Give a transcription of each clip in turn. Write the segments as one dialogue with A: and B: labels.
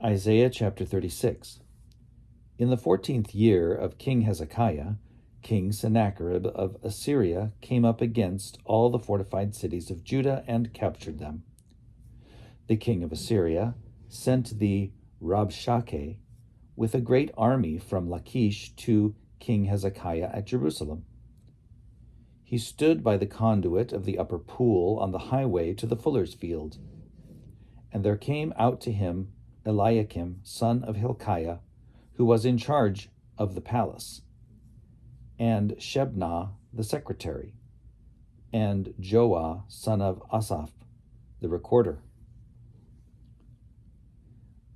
A: Isaiah chapter 36. In the 14th year of King Hezekiah, King Sennacherib of Assyria came up against all the fortified cities of Judah and captured them. The king of Assyria sent the Rabshakeh with a great army from Lachish to King Hezekiah at Jerusalem. He stood by the conduit of the upper pool on the highway to the fuller's field. And there came out to him Eliakim, son of Hilkiah, who was in charge of the palace, and Shebna the secretary, and Joah, son of Asaph, the recorder.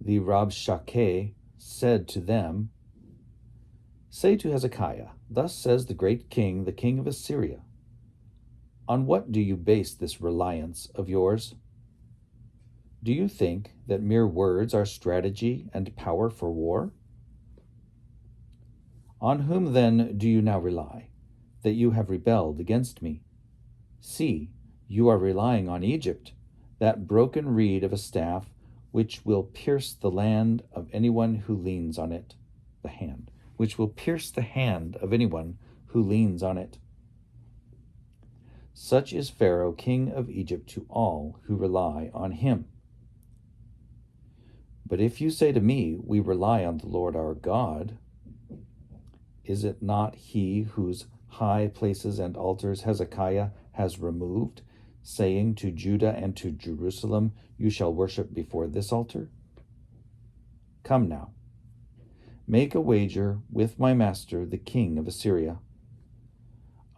A: The Rabshakeh said to them, "Say to Hezekiah, thus says the great king, the king of Assyria, on what do you base this reliance of yours? Do you think that mere words are strategy and power for war? On whom then do you now rely, that you have rebelled against me? See, you are relying on Egypt, that broken reed of a staff, which will pierce the land of anyone who leans on it, which will pierce the hand of anyone who leans on it. Such is Pharaoh, king of Egypt, to all who rely on him. But if you say to me, we rely on the Lord our God, is it not he whose high places and altars Hezekiah has removed, saying to Judah and to Jerusalem, you shall worship before this altar? Come now, make a wager with my master, the king of Assyria.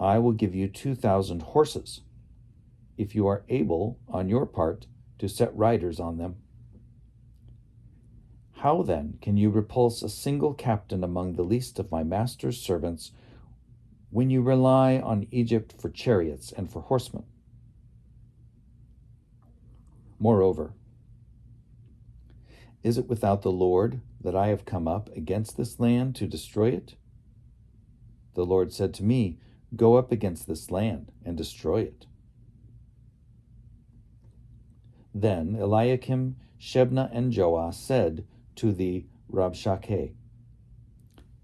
A: I will give you 2,000 horses, if you are able, on your part, to set riders on them. How then can you repulse a single captain among the least of my master's servants when you rely on Egypt for chariots and for horsemen? Moreover, is it without the Lord that I have come up against this land to destroy it? The Lord said to me, go up against this land and destroy it. Then Eliakim, Shebna, and Joah said to the Rabshakeh,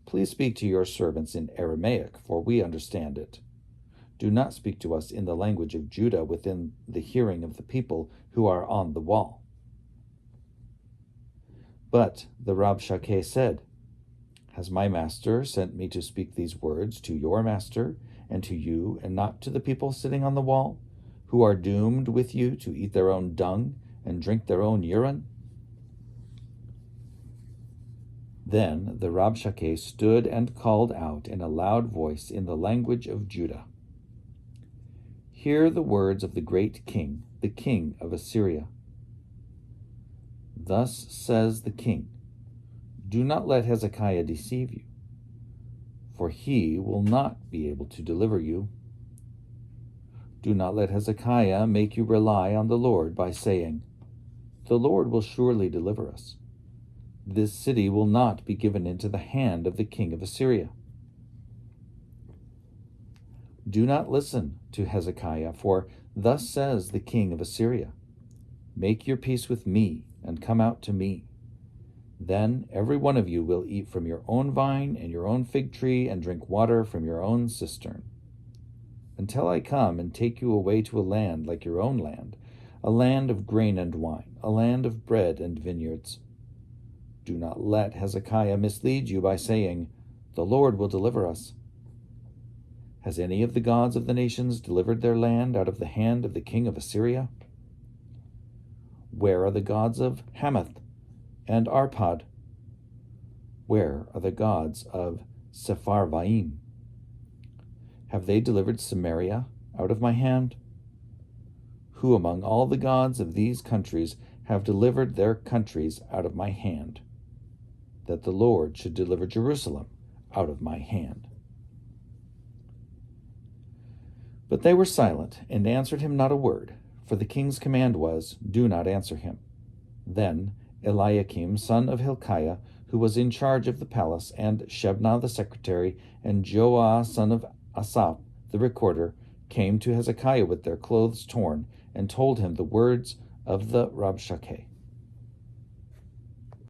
A: please speak to your servants in Aramaic, for we understand it. Do not speak to us in the language of Judah within the hearing of the people who are on the wall. But the Rabshakeh said, has my master sent me to speak these words to your master and to you, and not to the people sitting on the wall, who are doomed with you to eat their own dung and drink their own urine? Then the Rabshakeh stood and called out in a loud voice in the language of Judah, hear the words of the great king, the king of Assyria. Thus says the king, do not let Hezekiah deceive you, for he will not be able to deliver you. Do not let Hezekiah make you rely on the Lord by saying, the Lord will surely deliver us. This city will not be given into the hand of the king of Assyria. Do not listen to Hezekiah, for thus says the king of Assyria, make your peace with me and come out to me. Then every one of you will eat from your own vine and your own fig tree and drink water from your own cistern, until I come and take you away to a land like your own land, a land of grain and wine, a land of bread and vineyards. Do not let Hezekiah mislead you by saying, the Lord will deliver us. Has any of the gods of the nations delivered their land out of the hand of the king of Assyria? Where are the gods of Hamath and Arpad? Where are the gods of Sepharvaim? Have they delivered Samaria out of my hand? Who among all the gods of these countries have delivered their countries out of my hand, that the Lord should deliver Jerusalem out of my hand? But they were silent and answered him not a word, for the king's command was, do not answer him. Then Eliakim, son of Hilkiah, who was in charge of the palace, and Shebna the secretary, and Joah, son of Asaph, the recorder, came to Hezekiah with their clothes torn, and told him the words of the Rabshakeh.